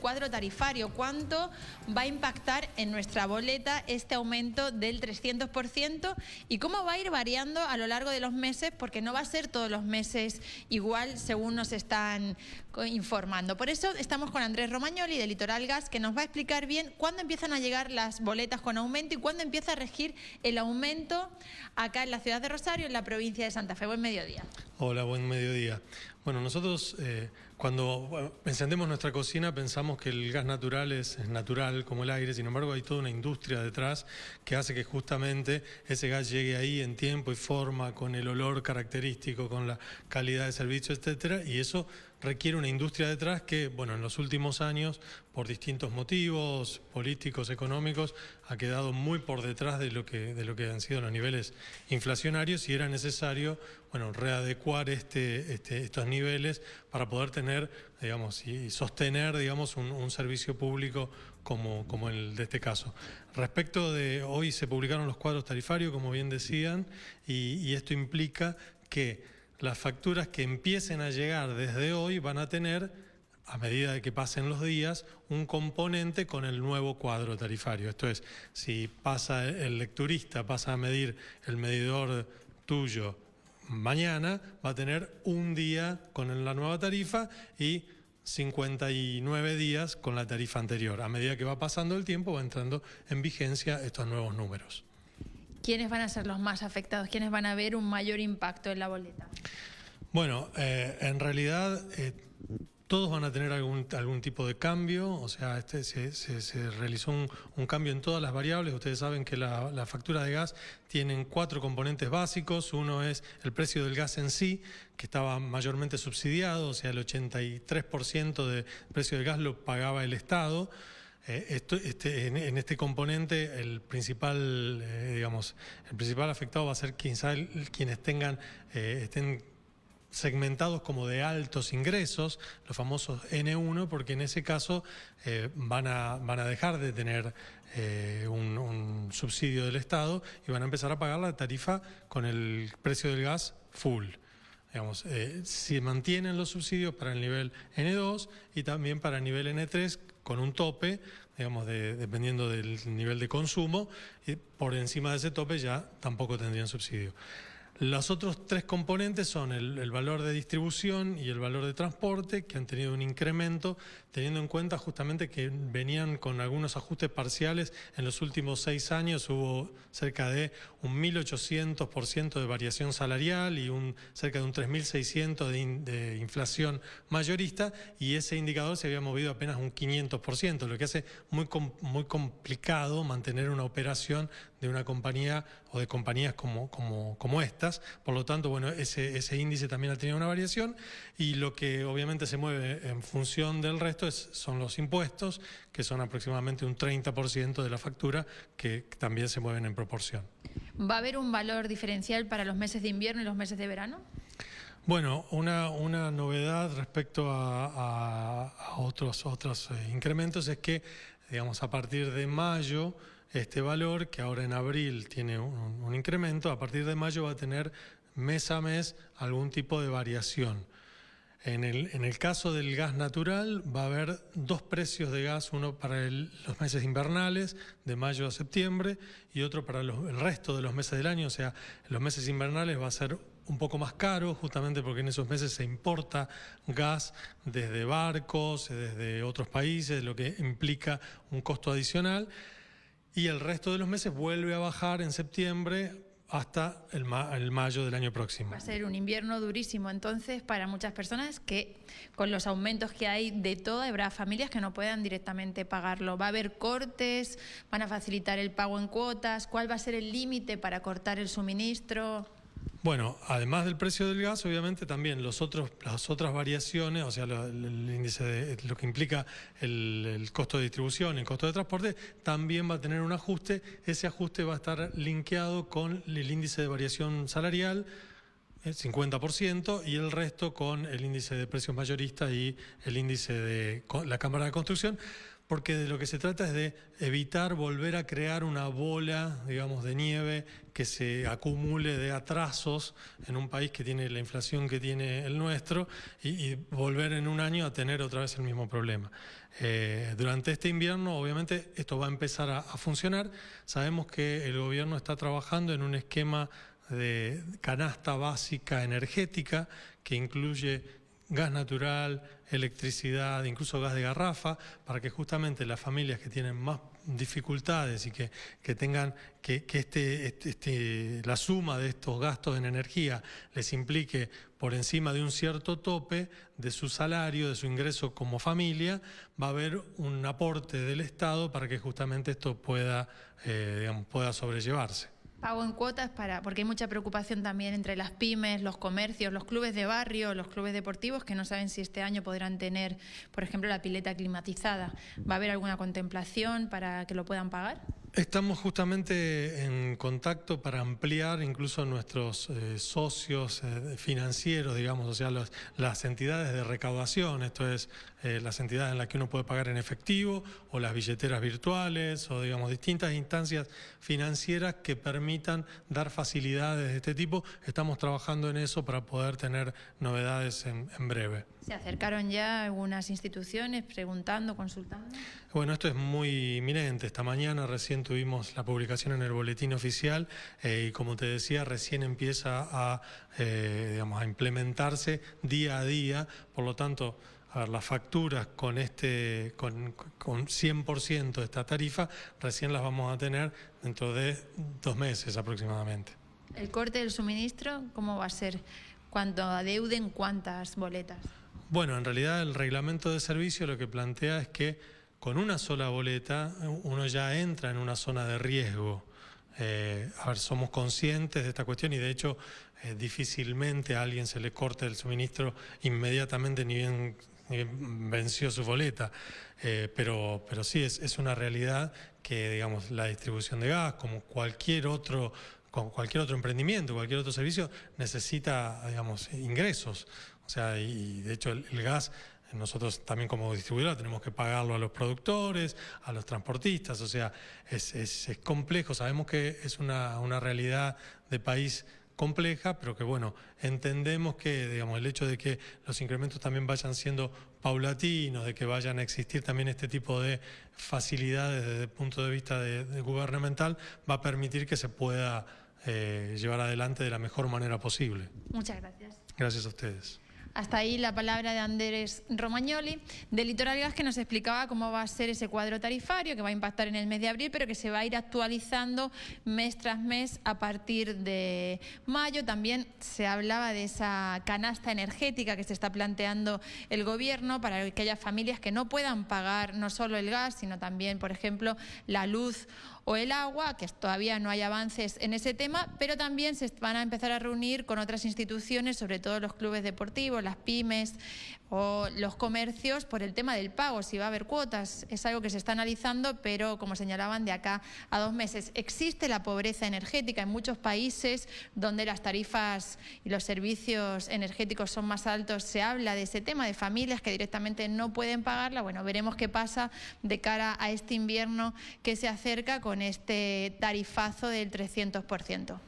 cuadro tarifario. ¿Cuánto va a impactar en nuestra boleta este aumento del 300% y cómo va a ir variando a lo largo de los meses? Porque no va a ser todos los meses igual según nos están informando. Por eso estamos con Andrés Romagnoli de Litoral Gas, que nos va a explicar bien cuándo empiezan a llegar las boletas con aumento y cuándo empieza a regir el aumento acá en la ciudad de Rosario, en la provincia de Santa Fe. Buen mediodía. Hola, buen mediodía. Bueno, nosotros cuando encendemos nuestra cocina pensamos que el gas natural es natural como el aire, sin embargo hay toda una industria detrás que hace que justamente ese gas llegue ahí en tiempo y forma, con el olor característico, con la calidad de servicio, etcétera, y eso requiere una industria detrás que, bueno, en los últimos años, por distintos motivos políticos, económicos, ha quedado muy por detrás de lo que han sido los niveles inflacionarios y era necesario, bueno, readecuar estos niveles para poder tener, digamos, y sostener, digamos, un servicio público como el de este caso. Respecto de hoy se publicaron los cuadros tarifarios, como bien decían, y esto implica que las facturas que empiecen a llegar desde hoy van a tener, a medida de que pasen los días, un componente con el nuevo cuadro tarifario. Esto es, si pasa el lecturista, pasa a medir el medidor tuyo mañana, va a tener un día con la nueva tarifa y 59 días con la tarifa anterior. A medida que va pasando el tiempo, va entrando en vigencia estos nuevos números. ¿Quiénes van a ser los más afectados? ¿Quiénes van a ver un mayor impacto en la boleta? Bueno, en realidad todos van a tener algún tipo de cambio, o sea, se realizó un cambio en todas las variables. Ustedes saben que la factura de gas tienen 4 componentes básicos. Uno es el precio del gas en sí, que estaba mayormente subsidiado, o sea, el 83% del precio del gas lo pagaba el Estado. En este componente el principal afectado va a ser quienes estén segmentados como de altos ingresos, los famosos N1, porque en ese caso van a dejar de tener un subsidio del Estado y van a empezar a pagar la tarifa con el precio del gas full. Digamos, se mantienen los subsidios para el nivel N2 y también para el nivel N3 con un tope, digamos, dependiendo del nivel de consumo, y por encima de ese tope ya tampoco tendrían subsidio. Los otros 3 componentes son el valor de distribución y el valor de transporte, que han tenido un incremento, teniendo en cuenta justamente que venían con algunos ajustes parciales. En los últimos 6 años hubo cerca de un 1.800% de variación salarial y cerca de un 3.600% de inflación mayorista, y ese indicador se había movido apenas un 500%, lo que hace muy complicado mantener una operación de una compañía o de compañías como esta. Por lo tanto, bueno, ese índice también ha tenido una variación, y lo que obviamente se mueve en función del resto son los impuestos, que son aproximadamente un 30% de la factura, que también se mueven en proporción. ¿Va a haber un valor diferencial para los meses de invierno y los meses de verano? Bueno, una novedad respecto a otros incrementos es que, digamos, a partir de mayo, este valor, que ahora en abril tiene un incremento, a partir de mayo va a tener mes a mes algún tipo de variación. En el caso del gas natural va a haber 2 precios de gas, uno para los meses invernales, de mayo a septiembre, y otro para el resto de los meses del año. O sea, en los meses invernales va a ser un poco más caro, justamente porque en esos meses se importa gas desde barcos, desde otros países, lo que implica un costo adicional. Y el resto de los meses vuelve a bajar en septiembre hasta el mayo del año próximo. Va a ser un invierno durísimo entonces para muchas personas, que con los aumentos que hay de todo, habrá familias que no puedan directamente pagarlo. ¿Va a haber cortes? ¿Van a facilitar el pago en cuotas? ¿Cuál va a ser el límite para cortar el suministro? Bueno, además del precio del gas, obviamente también las otras variaciones, o sea, el índice de lo que implica el costo de distribución, el costo de transporte, también va a tener un ajuste. Ese ajuste va a estar linkeado con el índice de variación salarial, el 50%, y el resto con el índice de precios mayoristas y el índice de la Cámara de Construcción, Porque de lo que se trata es de evitar volver a crear una bola, digamos, de nieve que se acumule de atrasos en un país que tiene la inflación que tiene el nuestro y volver en un año a tener otra vez el mismo problema. Durante este invierno, obviamente, esto va a empezar a funcionar. Sabemos que el gobierno está trabajando en un esquema de canasta básica energética que incluye gas natural, electricidad, incluso gas de garrafa, para que justamente las familias que tienen más dificultades y que tengan la suma de estos gastos en energía les implique por encima de un cierto tope de su salario, de su ingreso como familia, va a haber un aporte del Estado para que justamente esto pueda sobrellevarse. Pago en cuotas porque hay mucha preocupación también entre las pymes, los comercios, los clubes de barrio, los clubes deportivos que no saben si este año podrán tener, por ejemplo, la pileta climatizada. ¿Va a haber alguna contemplación para que lo puedan pagar? Estamos justamente en contacto para ampliar incluso nuestros socios financieros, digamos, o sea, las entidades de recaudación, esto es, las entidades en las que uno puede pagar en efectivo o las billeteras virtuales o, digamos, distintas instancias financieras que permitan dar facilidades de este tipo. Estamos trabajando en eso para poder tener novedades en breve. ¿Se acercaron ya algunas instituciones preguntando, consultando? Bueno, esto es muy inminente. Esta mañana recién tuvimos la publicación en el boletín oficial y como te decía, recién empieza a implementarse día a día. Por lo tanto, a ver, las facturas con 100% de esta tarifa recién las vamos a tener dentro de 2 meses aproximadamente. ¿El corte del suministro cómo va a ser? ¿Cuánto adeuden? ¿Cuántas boletas? Bueno, en realidad el reglamento de servicio lo que plantea es que con una sola boleta uno ya entra en una zona de riesgo. Somos conscientes de esta cuestión y de hecho difícilmente a alguien se le corte el suministro inmediatamente ni bien venció su boleta. Pero sí es una realidad que, digamos, la distribución de gas, como cualquier otro emprendimiento, cualquier otro servicio, necesita, digamos, ingresos. O sea, y de hecho el gas, nosotros también como distribuidora tenemos que pagarlo a los productores, a los transportistas, o sea, es complejo. Sabemos que es una realidad de país compleja, pero que bueno, entendemos que, digamos, el hecho de que los incrementos también vayan siendo paulatinos, de que vayan a existir también este tipo de facilidades desde el punto de vista de gubernamental, va a permitir que se pueda llevar adelante de la mejor manera posible. Muchas gracias. Gracias a ustedes. Hasta ahí la palabra de Andrés Romagnoli, de Litoral Gas, que nos explicaba cómo va a ser ese cuadro tarifario, que va a impactar en el mes de abril, pero que se va a ir actualizando mes tras mes a partir de mayo. También se hablaba de esa canasta energética que se está planteando el gobierno para aquellas familias que no puedan pagar no solo el gas, sino también, por ejemplo, la luz o el agua, que todavía no hay avances en ese tema, pero también se van a empezar a reunir con otras instituciones, sobre todo los clubes deportivos, las pymes o los comercios, por el tema del pago, si va a haber cuotas. Es algo que se está analizando, pero como señalaban, de acá a 2 meses. Existe la pobreza energética en muchos países donde las tarifas y los servicios energéticos son más altos. Se habla de ese tema, de familias que directamente no pueden pagarla. Bueno, veremos qué pasa de cara a este invierno que se acerca con este tarifazo del 300%.